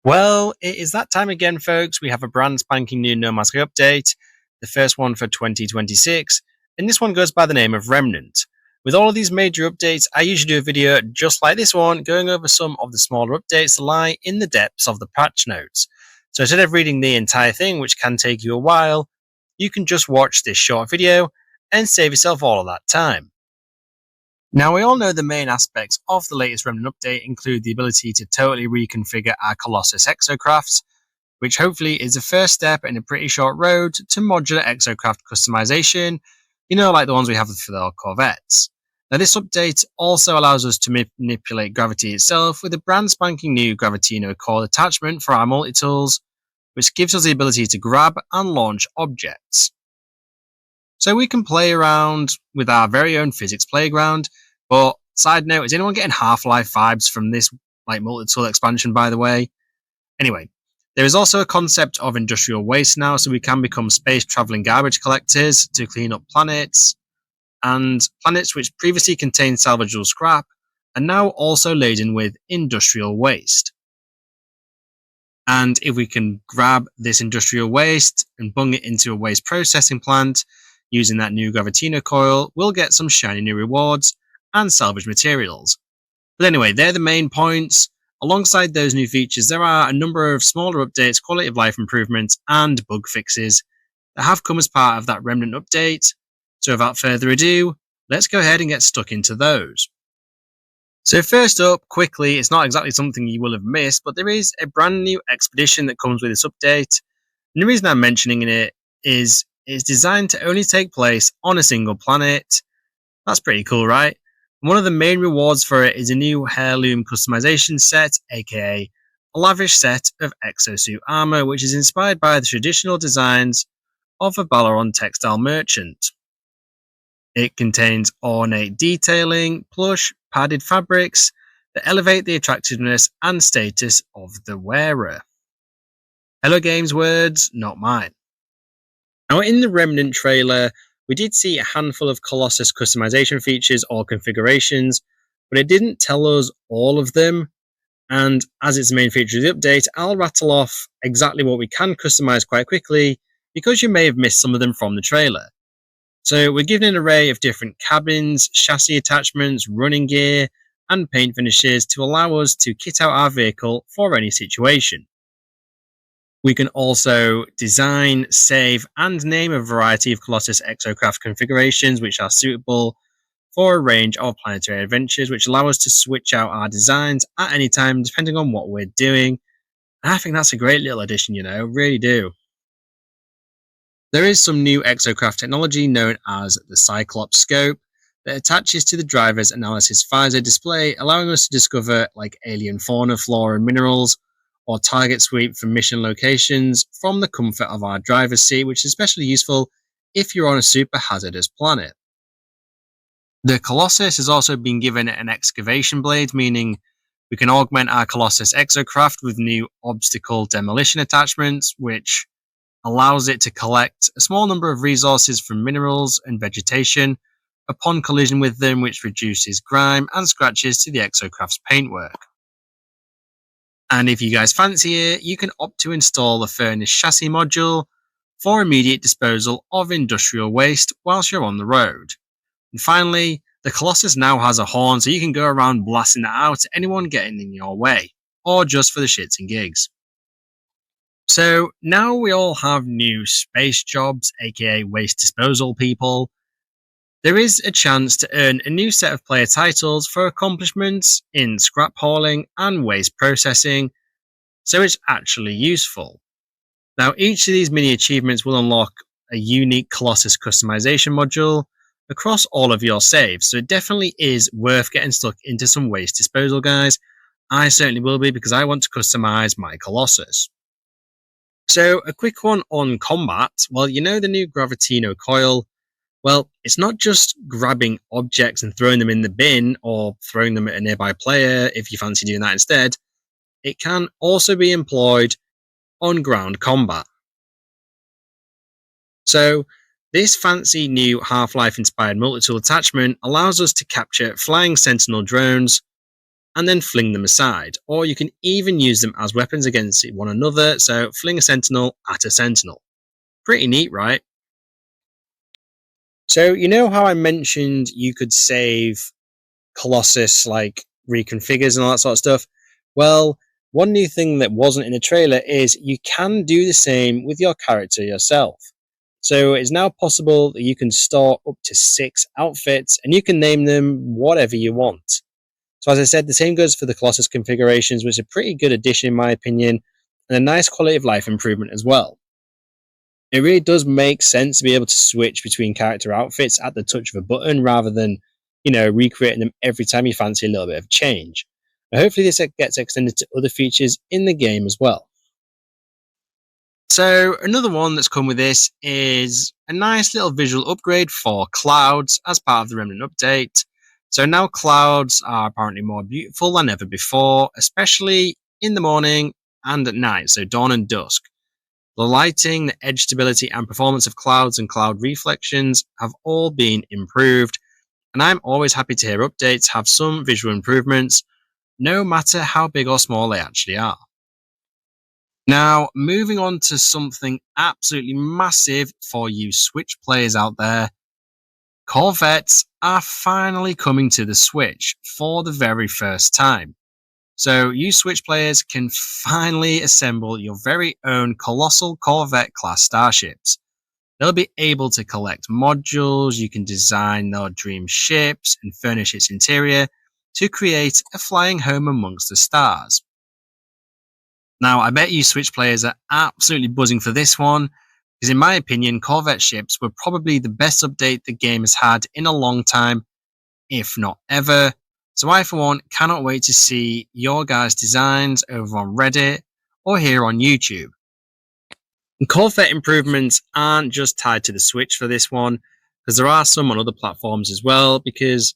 Well, it is that time again, folks. We have a brand spanking new No Mans Sky update, the first one for 2026, and this one goes by the name of Remnant. With all of these major updates, I usually do a video just like this one, going over some of the smaller updates that lie in the depths of the patch notes. So instead of reading the entire thing, which can take you a while, you can just watch this short video and save yourself all of that time. Now, we all know the main aspects of the latest Remnant update include the ability to totally reconfigure our Colossus exocrafts, which hopefully is the first step in a pretty short road to modular exocraft customization, like the ones we have for the Corvettes. Now, this update also allows us to manipulate gravity itself with a brand spanking new gravitino coil attachment for our multi-tools, which gives us the ability to grab and launch objects. So we can play around with our very own physics playground. But side note, is anyone getting Half-Life vibes from this multi-tool expansion, by the way? Anyway, there is also a concept of industrial waste now, so we can become space traveling garbage collectors to clean up planets. And planets which previously contained salvageable scrap are now also laden with industrial waste. And if we can grab this industrial waste and bung it into a waste processing plant using that new gravitino coil, we'll get some shiny new rewards and salvage materials. But anyway, they're the main points. Alongside those new features, there are a number of smaller updates, quality of life improvements, and bug fixes that have come as part of that Remnant update. So without further ado, let's go ahead and get stuck into those. So first up, quickly, it's not exactly something you will have missed, but there is a brand new expedition that comes with this update. And the reason I'm mentioning it is it's designed to only take place on a single planet. That's pretty cool, right? One of the main rewards for it is a new heirloom customization set, aka a lavish set of exosuit armor, which is inspired by the traditional designs of a Balaron textile merchant. It contains ornate detailing, plush, padded fabrics that elevate the attractiveness and status of the wearer. Hello Games words, not mine. Now, in the Remnant trailer, we did see a handful of Colossus customization features or configurations, but it didn't tell us all of them. And as it's the main feature of the update, I'll rattle off exactly what we can customize quite quickly, because you may have missed some of them from the trailer. So we're given an array of different cabins, chassis attachments, running gear, and paint finishes to allow us to kit out our vehicle for any situation. We can also design, save, and name a variety of Colossus exocraft configurations which are suitable for a range of planetary adventures, which allow us to switch out our designs at any time depending on what we're doing. And I think that's a great little addition, really do. There is some new exocraft technology known as the Cyclops scope that attaches to the driver's analysis visor display, allowing us to discover alien fauna, flora, and minerals, or target sweep for mission locations from the comfort of our driver's seat, which is especially useful if you're on a super hazardous planet. The Colossus has also been given an excavation blade, meaning we can augment our Colossus exocraft with new obstacle demolition attachments, which allows it to collect a small number of resources from minerals and vegetation upon collision with them, which reduces grime and scratches to the exocraft's paintwork. And if you guys fancy it, you can opt to install the furnace chassis module for immediate disposal of industrial waste whilst you're on the road. And finally, the Colossus now has a horn, so you can go around blasting that out to anyone getting in your way, or just for the shits and gigs. So now we all have new space jobs, aka waste disposal people. There is a chance to earn a new set of player titles for accomplishments in scrap hauling and waste processing, so it's actually useful. Now, each of these mini achievements will unlock a unique Colossus customization module across all of your saves, so it definitely is worth getting stuck into some waste disposal, guys. I certainly will be, because I want to customize my Colossus. So, a quick one on combat. Well, the new Gravitino coil. Well, it's not just grabbing objects and throwing them in the bin or throwing them at a nearby player if you fancy doing that instead. It can also be employed on ground combat. So, this fancy new Half-Life inspired multi-tool attachment allows us to capture flying sentinel drones and then fling them aside, or you can even use them as weapons against one another, so fling a sentinel at a sentinel. Pretty neat, right? So, you know how I mentioned you could save Colossus, like reconfigures and all that sort of stuff? Well, one new thing that wasn't in the trailer is you can do the same with your character yourself. So it's now possible that you can store up to 6 outfits and you can name them whatever you want. So as I said, the same goes for the Colossus configurations, which is a pretty good addition in my opinion, and a nice quality of life improvement as well. It really does make sense to be able to switch between character outfits at the touch of a button rather than, recreating them every time you fancy a little bit of change. And hopefully this gets extended to other features in the game as well. So another one that's come with this is a nice little visual upgrade for clouds as part of the Remnant update. So now clouds are apparently more beautiful than ever before, especially in the morning and at night, so dawn and dusk. The lighting, the edge stability, and performance of clouds and cloud reflections have all been improved, and I'm always happy to hear updates have some visual improvements, no matter how big or small they actually are. Now, moving on to something absolutely massive for you Switch players out there, Corvettes are finally coming to the Switch for the very first time. So you Switch players can finally assemble your very own colossal Corvette class starships. They'll be able to collect modules, you can design their dream ships and furnish its interior to create a flying home amongst the stars. Now, I bet you Switch players are absolutely buzzing for this one, because in my opinion, Corvette ships were probably the best update the game has had in a long time, if not ever. So I, for one, cannot wait to see your guys' designs over on Reddit or here on YouTube. And Corvette improvements aren't just tied to the Switch for this one, because there are some on other platforms as well, because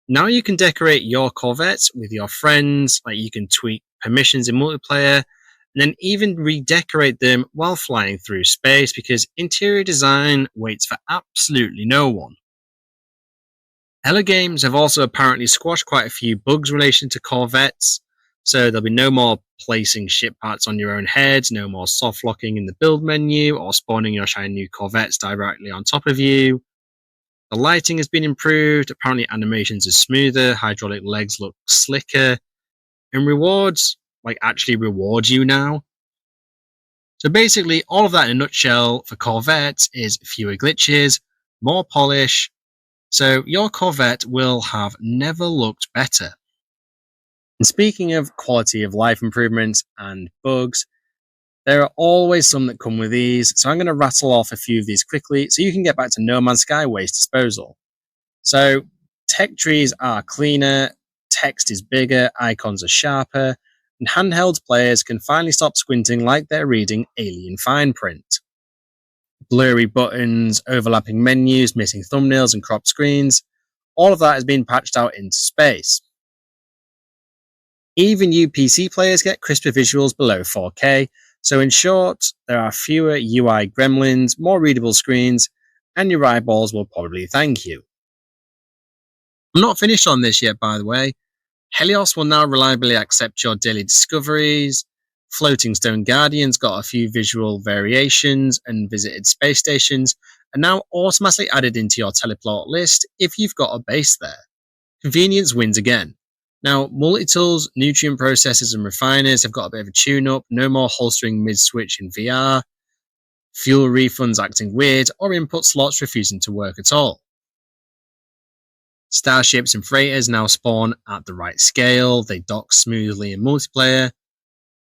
now you can decorate your Corvettes with your friends, like you can tweak permissions in multiplayer, and then even redecorate them while flying through space, because interior design waits for absolutely no one. Hello Games have also apparently squashed quite a few bugs related to Corvettes, so there'll be no more placing ship parts on your own head, no more soft locking in the build menu, or spawning your shiny new Corvettes directly on top of you. The lighting has been improved, apparently animations are smoother, hydraulic legs look slicker, and rewards, actually reward you now. So basically, all of that in a nutshell for Corvettes is fewer glitches, more polish, so your Corvette will have never looked better. And speaking of quality of life improvements and bugs, there are always some that come with these, so I'm going to rattle off a few of these quickly so you can get back to No Man's Sky waste disposal. So tech trees are cleaner, text is bigger, icons are sharper, and handheld players can finally stop squinting like they're reading alien fine print. Blurry buttons, overlapping menus, missing thumbnails, and cropped screens, all of that has been patched out into space. Even you PC players get crisper visuals below 4K, so in short, there are fewer UI gremlins, more readable screens, and your eyeballs will probably thank you. I'm not finished on this yet, by the way. Helios will now reliably accept your daily discoveries. Floating Stone Guardians got a few visual variations, and visited space stations are now automatically added into your teleport list if you've got a base there. Convenience wins again. Now, multi-tools, nutrient processors, and refiners have got a bit of a tune-up, no more holstering mid-switch in VR, fuel refunds acting weird, or input slots refusing to work at all. Starships and freighters now spawn at the right scale, they dock smoothly in multiplayer,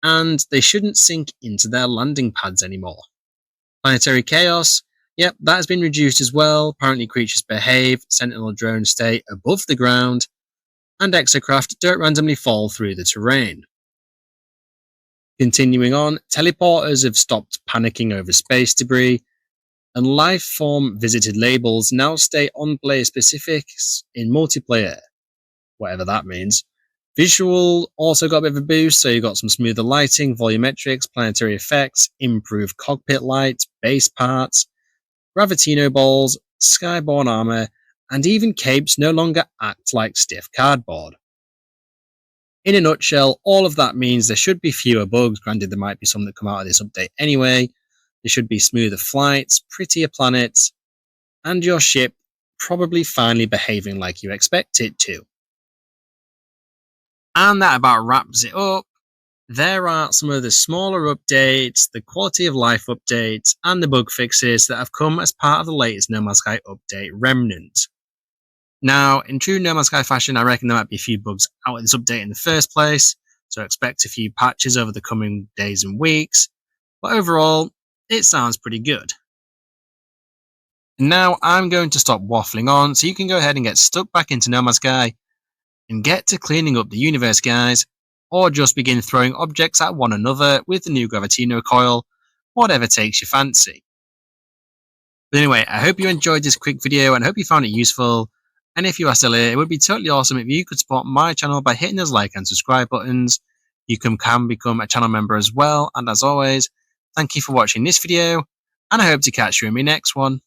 and they shouldn't sink into their landing pads anymore. Planetary chaos, yep, that has been reduced as well. Apparently creatures behave, sentinel drones stay above the ground, and exocraft don't randomly fall through the terrain. Continuing on, teleporters have stopped panicking over space debris, and life form visited labels now stay on player specifics in multiplayer, whatever that means. Visual also got a bit of a boost, so you got some smoother lighting, volumetrics, planetary effects, improved cockpit lights, base parts, gravitino balls, skyborne armor, and even capes no longer act like stiff cardboard. In a nutshell, all of that means there should be fewer bugs. Granted, there might be some that come out of this update anyway. There should be smoother flights, prettier planets, and your ship probably finally behaving like you expect it to. And that about wraps it up. There are some of the smaller updates, the quality of life updates, and the bug fixes that have come as part of the latest No Man's Sky update Remnant. Now, in true No Man's Sky fashion, I reckon there might be a few bugs out of this update in the first place, so expect a few patches over the coming days and weeks, but overall, it sounds pretty good. Now, I'm going to stop waffling on so you can go ahead and get stuck back into No Man's Sky and get to cleaning up the universe, guys, or just begin throwing objects at one another with the new gravitino coil, whatever takes your fancy. But anyway, I hope you enjoyed this quick video and I hope you found it useful. And if you are still here, it would be totally awesome if you could support my channel by hitting those like and subscribe buttons. You can become a channel member as well. And as always, thank you for watching this video, and I hope to catch you in my next one.